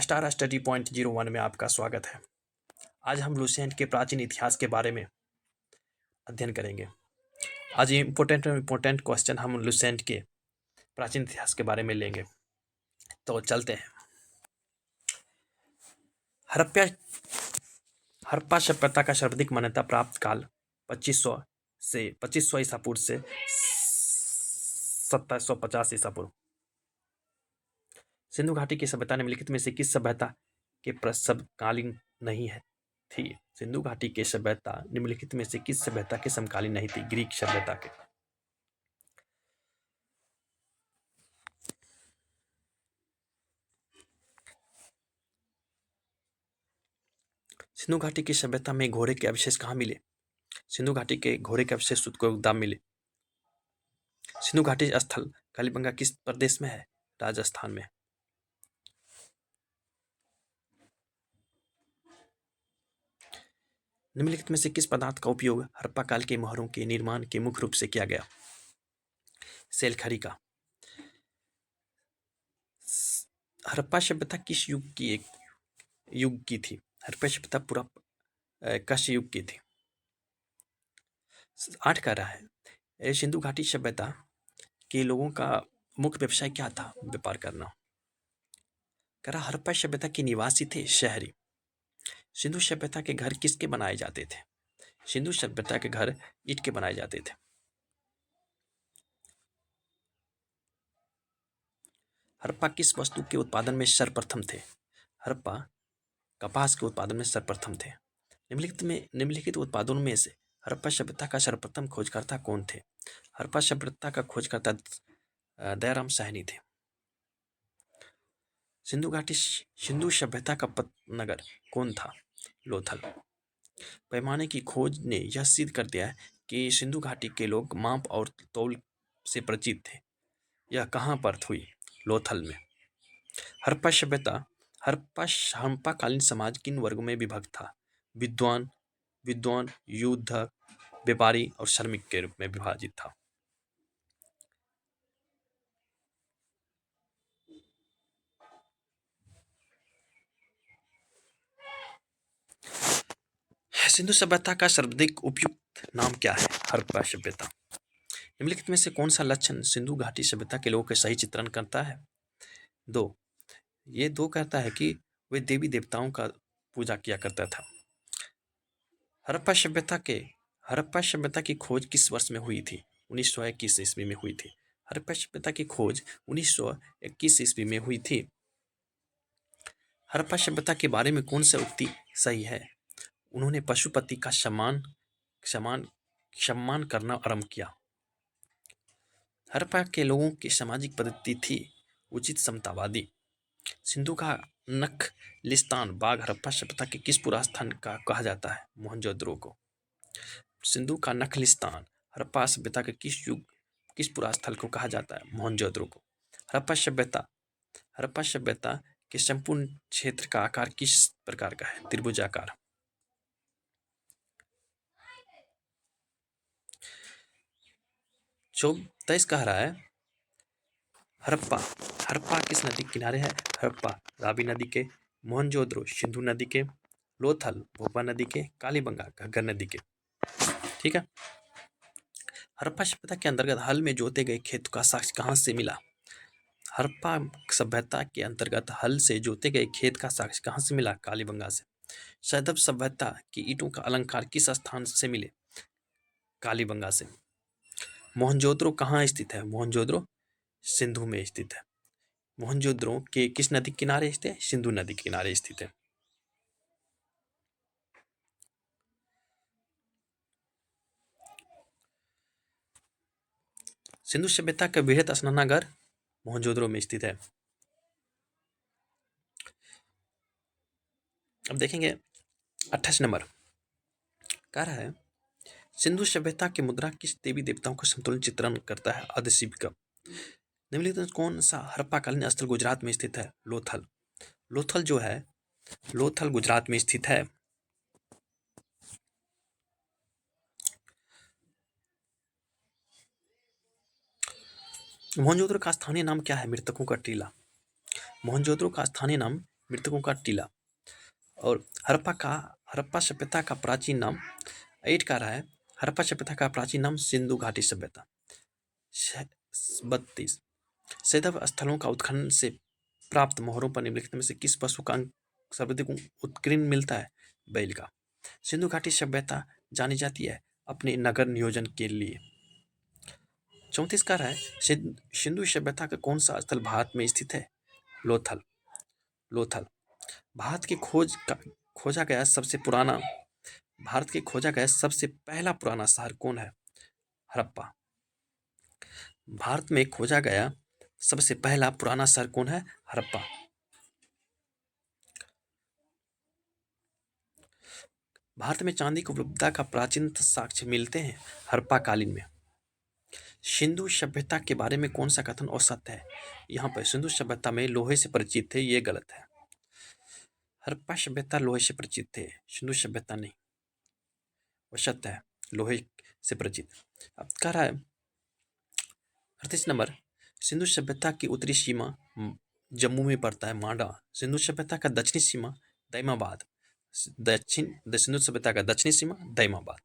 Star study point 01 में आपका स्वागत है। आज हम लुसेंट के प्राचीन इतिहास के बारे में अध्ययन करेंगे। आज इम्पोर्टेंट क्वेश्चन हम लुसेंट के प्राचीन इतिहास के बारे में लेंगे। तो चलते हैं। हड़प्पा सभ्यता का सर्वाधिक मान्यता प्राप्त काल 2500 ईसा पूर्व से 2750 ईसा पूर्व। सिंधु घाटी की सभ्यता निम्नलिखित में से किस सभ्यता के समकालीन नहीं है थी? सिंधु घाटी की सभ्यता निम्नलिखित में से किस सभ्यता के समकालीन नहीं थी? ग्रीक सभ्यता के। सिंधु घाटी की सभ्यता में घोड़े के अवशेष कहाँ मिले? सिंधु घाटी के घोड़े के अवशेष उत्तरदाम मिले। सिंधु घाटी स्थल कालीबंगा किस प्रदेश में है? राजस्थान में। निम्नलिखित में से किस पदार्थ का उपयोग हड़प्पा काल के मोहरों के निर्माण के मुख्य रूप से किया गया? सेलखरी का। हड़प्पा सभ्यता किस युग की थी? हड़प्पा सभ्यता पूरा कश युग की थी। 8 कह रहा है सिंधु घाटी सभ्यता के लोगों का मुख्य व्यवसाय क्या था? व्यापार करना। कह रहा हड़प्पा सभ्यता के निवासी थे शहरी। सिंधु सभ्यता के घर किसके बनाए जाते थे? सिंधु सभ्यता के घर ईंट के बनाए जाते थे। हड़प्पा किस वस्तु के उत्पादन में सर्वप्रथम थे? हड़प्पा कपास के उत्पादन में सर्वप्रथम थे। निम्नलिखित उत्पादों में से हड़प्पा सभ्यता का सर्वप्रथम खोजकर्ता कौन थे? हड़प्पा सभ्यता का खोजकर्ता दयाराम साहनी थे। सिंधु सभ्यता का नगर कौन था? लोथल। पैमाने की खोज ने यह सिद्ध कर दिया कि सिंधु घाटी के लोग माप और तौल से परिचित थे। यह कहाँ पर हुई? लोथल में। हड़प्पा सभ्यता हड़प्पा कालीन समाज किन वर्गों में विभक्त था? विद्वान, युद्धक, व्यापारी और श्रमिक के रूप में विभाजित था। सिंधु सभ्यता का सर्वाधिक उपयुक्त नाम क्या है? हड़प्पा सभ्यता। निम्नलिखित में से कौन सा लक्षण सिंधु घाटी सभ्यता के लोगों के सही चित्रण करता है? 2 कहता है कि वे देवी देवताओं का पूजा किया करता था। हड़प्पा सभ्यता की खोज किस वर्ष में हुई थी? 1921 ईस्वी में हुई थी। हड़प्पा सभ्यता की खोज 1921 ईस्वी में हुई थी। हड़प्पा सभ्यता के बारे में कौन सा उक्ति सही है? उन्होंने पशुपति का सम्मान करना आरंभ किया। हड़प्पा के लोगों की सामाजिक पद्धति थी उचित समतावादी। सिंधु का नखलिस्तान बाग हड़प्पा सभ्यता के किस पुरास्थान का कहा जाता है? मोहनजोदड़ो को। सिंधु का नखलिस्तान हड़प्पा सभ्यता के किस पुरास्थल को कहा जाता है? मोहनजोदड़ो को। हड़प्पा सभ्यता के संपूर्ण क्षेत्र का आकार किस प्रकार का है? त्रिभुजाकार। जो 23 कह रहा है हड़प्पा किस नदी के किनारे है? हड़प्पा रावी नदी के, मोहनजोदड़ो सिंधु नदी के, लोथल भोपा नदी के, कालीबंगा घग्गर नदी के। ठीक है। हड़प्पा सभ्यता के अंतर्गत हल में जोते गए खेत का साक्ष्य कहाँ से मिला? हड़प्पा सभ्यता के अंतर्गत हल से जोते गए खेत का साक्ष्य कहाँ से मिला? कालीबंगा से। सैंधव सभ्यता की ईंटों का अलंकार किस स्थान से मिले? कालीबंगा से। मोहनजोदड़ो कहाँ स्थित है? मोहनजोदड़ो सिंधु में स्थित है। मोहनजोदड़ो के किस नदी के किनारे स्थित है? सिंधु नदी के किनारे स्थित है। सिंधु सभ्यता का वृहत स्नानागार मोहनजोदड़ो में स्थित है। अब देखेंगे 28 नंबर कह रहा है सिंधु सभ्यता की मुद्रा किस देवी देवताओं का संतुलन चित्रण करता है? आदिशिविका। निम्नलिखित कौन सा हड़प्पाकालीन स्थल गुजरात में स्थित है? लोथल। लोथल गुजरात में स्थित है। मोहनजोदड़ो का स्थानीय नाम क्या है? मृतकों का टीला। मोहनजोदड़ो का स्थानीय नाम मृतकों का टीला। और हड़प्पा सभ्यता का प्राचीन नाम 8 का रहा है। हड़प्पा सभ्यता का प्राचीन नाम सिंधु घाटी सभ्यता। 32 सैंधव स्थलों का उत्खनन से प्राप्त मोहरों पर निम्नलिखित में से किस पशु का अंक सर्वाधिक उत्कीर्ण मिलता है? बैल का। सिंधु घाटी सभ्यता जानी जाती है अपने नगर नियोजन के लिए। 34 का है सिंधु सभ्यता का कौन सा स्थल भारत में स्थित है? लोथल। लोथल भारत के खोजा गया सबसे पहला पुराना शहर कौन है? हड़प्पा। भारत में खोजा गया सबसे पहला पुराना शहर कौन है? हड़प्पा। भारत में चांदी की उपलब्धता का प्राचीन साक्ष्य मिलते हैं हड़प्पा कालीन में। सिंधु सभ्यता के बारे में कौन सा कथन असत्य है? यहाँ पर सिंधु सभ्यता में लोहे से परिचित थे, ये गलत है। हड़प्पा सभ्यता लोहे से परिचित थे, सिंधु सभ्यता नहीं, वो सत्य है, लोहे से परिचित। अब कह रहा है 38 नंबर, सिंधु सभ्यता की उत्तरी सीमा जम्मू में पड़ता है मांडा। सिंधु सभ्यता का दक्षिणी सीमा दैमाबाद। सिंधु सभ्यता का दक्षिणी सीमा दैमाबाद।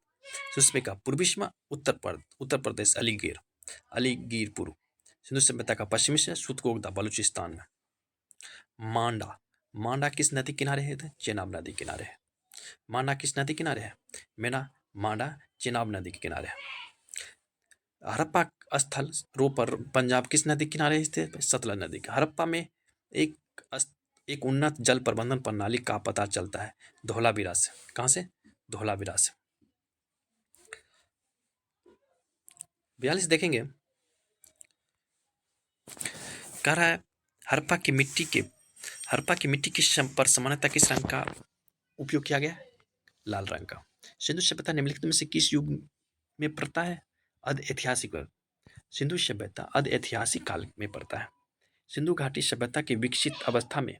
सिंधु का पूर्वी सीमा उत्तर प्रदेश अलीगीरपुर। सिंधु सभ्यता का पश्चिमी सीमा सुतकोगदा बलूचिस्तान में। मांडा किस नदी किनारे है? चेनाब नदी किनारे है। मांडा किस नदी किनारे है? मांडा चेनाब नदी के किनारे है। हड़प्पा स्थल रोपर पंजाब किस नदी किनारे स्थित? सतलज नदी का। हड़प्पा में एक उन्नत जल प्रबंधन प्रणाली का पता चलता है धौलावीरा से। कहां से? धौलावीरा से। 42 देखेंगे, कह रहा है हड़प्पा की मिट्टी पर सामान्यतः किस रंग का उपयोग किया गया? लाल रंग का। सिंधु सभ्यता निम्नलिखित में से किस युग में पड़ता है? ऐतिहासिक। सिंधु सभ्यता ऐतिहासिक काल में पड़ता है। सिंधु घाटी सभ्यता की विकसित अवस्था में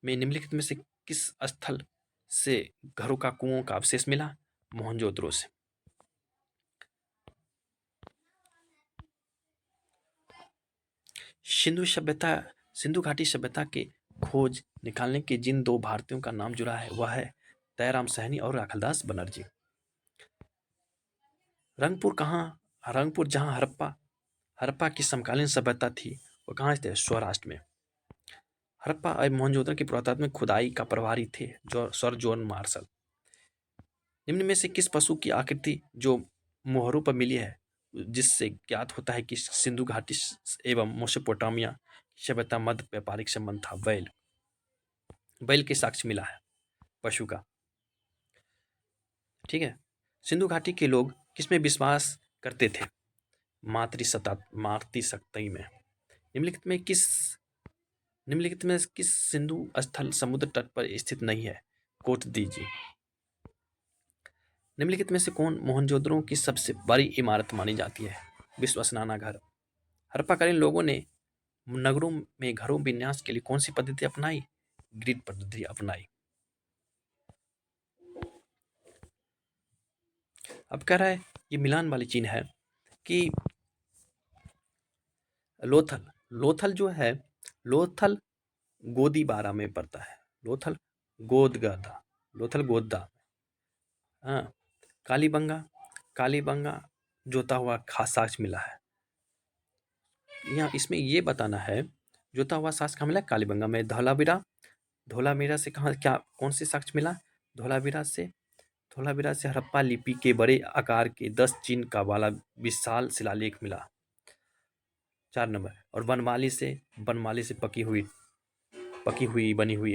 निम्नलिखित में से किस स्थल से घरों का कुओं का अवशेष मिला? मोहनजोदड़ो से। सिंधु घाटी सभ्यता के खोज निकालने के जिन 2 भारतीयों का नाम जुड़ा है वह है दयाराम सहनी और राखलदास बनर्जी। रंगपुर जहां हड़प्पा की समकालीन सभ्यता थी, वो कहाँ स्थित है? सौराष्ट्र में। हड़प्पा और मोहनजोदड़ो की पुरातात्विक खुदाई का प्रभारी थे सर जॉन मार्शल। निम्न में से किस पशु की आकृति जो मोहरों पर मिली है जिससे ज्ञात होता है कि सिंधु घाटी एवं मेसोपोटामिया सभ्यता मध्य व्यापारिक संबंध था? बैल के साक्ष्य मिला है पशु का। ठीक है। सिंधु घाटी के लोग किसमें विश्वास करते थे? मातृशक्ति में। निम्नलिखित में किस सिंधु स्थल समुद्र तट पर स्थित नहीं है? कोट दीजिए। निम्नलिखित में से कौन मोहनजोदड़ो की सबसे बड़ी इमारत मानी जाती है? विश्वसनाना घर। हड़प्पाकालीन लोगों ने नगरों में घरों विन्यास के लिए कौन सी पद्धति अपनाई? ग्रिड पद्धति अपनाई। अब कह रहा है ये मिलान वाली चीन है कि लोथल जो है, लोथल गोदीबारा में पड़ता है। लोथल गोददा। हाँ, कालीबंगा जोता हुआ खास साक्ष्य मिला है। यहाँ इसमें ये बताना है जोता हुआ साक्ष्य कहाँ मिला? कालीबंगा में। धौलावीरा से कौन से साक्ष्य मिला? धौलावीरा से हड़प्पा लिपि के बड़े आकार के 10 चिन्ह वाला विशाल शिलालेख मिला। 4 नंबर। और बनमाली से पकी हुई बनी हुई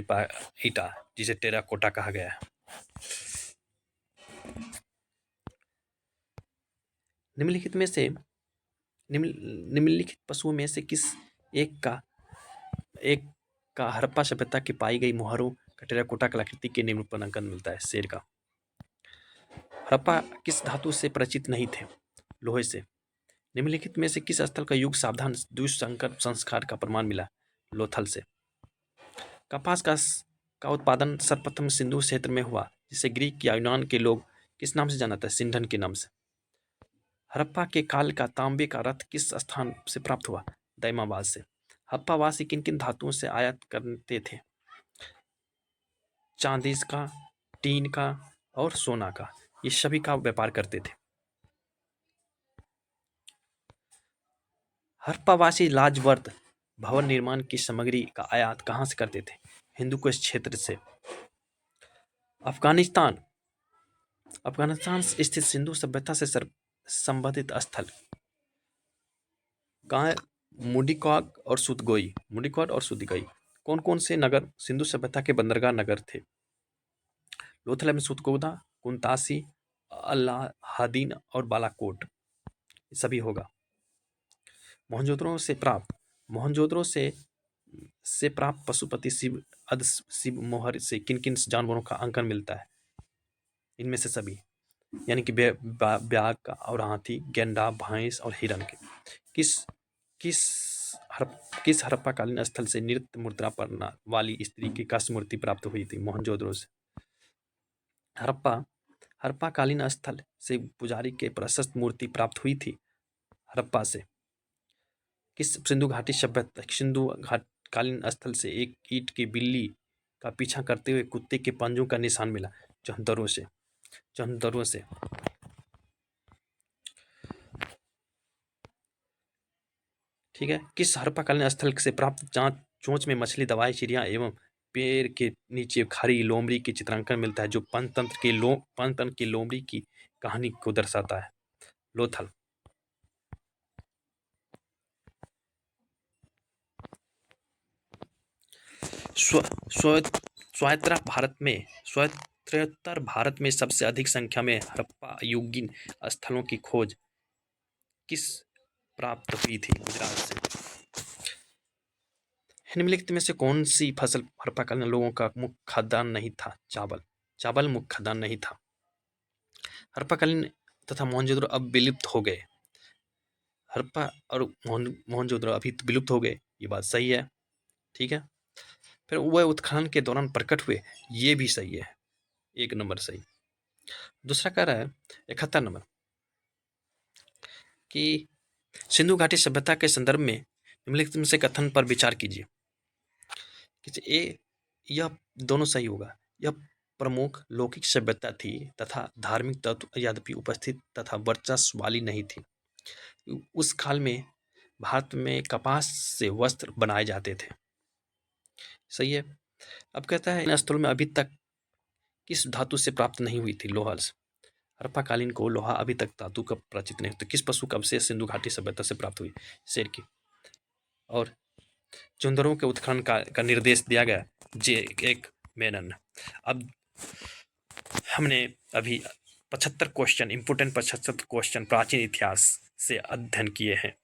ईटा जिसे टेराकोटा कहा गया है। निम्नलिखित पशुओं में से किस एक का हड़प्पा सभ्यता की पाई गई मोहरों का टेराकोटा कलाकृति के निरूपणांकन मिलता है? शेर का। हड़प्पा किस धातु से परिचित नहीं थे? लोहे से। निम्नलिखित में से किस स्थल का युग सावधान द्विसंकर संस्कार का प्रमाण मिला? लोथल से। कपास का उत्पादन सर्वप्रथम सिंधु क्षेत्र में हुआ जिसे ग्रीक या यूनान के लोग किस नाम से जाना था? सिंधन के नाम से। हड़प्पा के काल का तांबे का रथ किस स्थान से प्राप्त हुआ? दैमाबाद से। हड़प्पा वासी किन किन धातुओं से आयात करते थे? चांदी का, टीन का और सोना का, ये सभी का व्यापार करते थे। हड़प्पावासी लाजवर्त भवन निर्माण की सामग्री का आयात कहाँ से करते थे? हिंदुकुश क्षेत्र से। अफगानिस्तान अफगानिस्तान स्थित सिंधु सभ्यता से संबंधित स्थल कहाँ है? मुडिकॉक और सुतगोई। मुडिकॉक और सुतगोई कौन कौन से नगर सिंधु सभ्यता के बंदरगाह नगर थे? लोथल में सुतगोदा, कुंतासी, अल्लाहादीन और बालाकोट, ये सभी होगा। मोहनजोदड़ो से प्राप्त पशुपति शिव अद शिव मोहर से किन किन जानवरों का अंकन मिलता है? इनमें से सभी, यानी कि ब्याग का और हाथी, गेंडा, भैंस और हिरण के। किस किस किस हड़प्पाकालीन स्थल से नृत्य मुद्रा पर वाली स्त्री की काष्ठ मूर्ति प्राप्त हुई थी? मोहनजोदड़ो से। हड़प्पाकालीन स्थल से पुजारी के प्रशस्त मूर्ति प्राप्त हुई थी हड़प्पा से। किस सिंधु घाट कालीन स्थल से एक ईंट की बिल्ली का पीछा करते हुए कुत्ते के पंजों का निशान मिला? चंदरों से। ठीक है। किस हड़प्पाकालीन स्थल से प्राप्त चोंच में मछली, दवाई, चिड़िया एवं पेड़ के नीचे खारी लोमड़ी की चित्रांकन मिलता है, जो पंचतंत्र की लोमड़ी की कहानी को दर्शाता है? लोथल। स्वायत्तर भारत में सबसे अधिक संख्या में हड़प्पा युगीन स्थलों की खोज किस प्राप्त हुई थी? गुजरात से। निम्नलिखित में से कौन सी फसल हड़प्पाकालीन लोगों का मुख्य खाद्यान्न नहीं था? चावल मुख्य खाद्यान्न नहीं था। हड़प्पाकालीन तथा मोहनजोदड़ो अब विलुप्त हो गए। हड़प्पा और मोहनजोदड़ो अभी तो विलुप्त हो गए, ये बात सही है। ठीक है। फिर वह उत्खनन के दौरान प्रकट हुए, ये भी सही है, 1 नंबर सही। दूसरा कह रहा है 71 नंबर कि सिंधु घाटी सभ्यता के संदर्भ में निम्नलिखित में से कथन पर विचार कीजिए। यह दोनों सही होगा। यह प्रमुख लौकिक सभ्यता थी तथा धार्मिक तत्व यद्यपि उपस्थित तथा वर्चस्व वाली नहीं थी। उस काल में भारत में कपास से वस्त्र बनाए जाते थे। सही है। अब कहता है इन स्थलों में अभी तक किस धातु से प्राप्त नहीं हुई थी? लोहा से। हड़प्पाकालीन को लोहा अभी तक धातु का प्राचित नहीं। तो किस पशु का अवशेष सिंधु घाटी सभ्यता से प्राप्त हुई? शेर की। और चुंदरों के उत्खनन का निर्देश दिया गया J.1 मेनन। अब हमने अभी 75 क्वेश्चन, इंपोर्टेंट 75 क्वेश्चन प्राचीन इतिहास से अध्ययन किए हैं।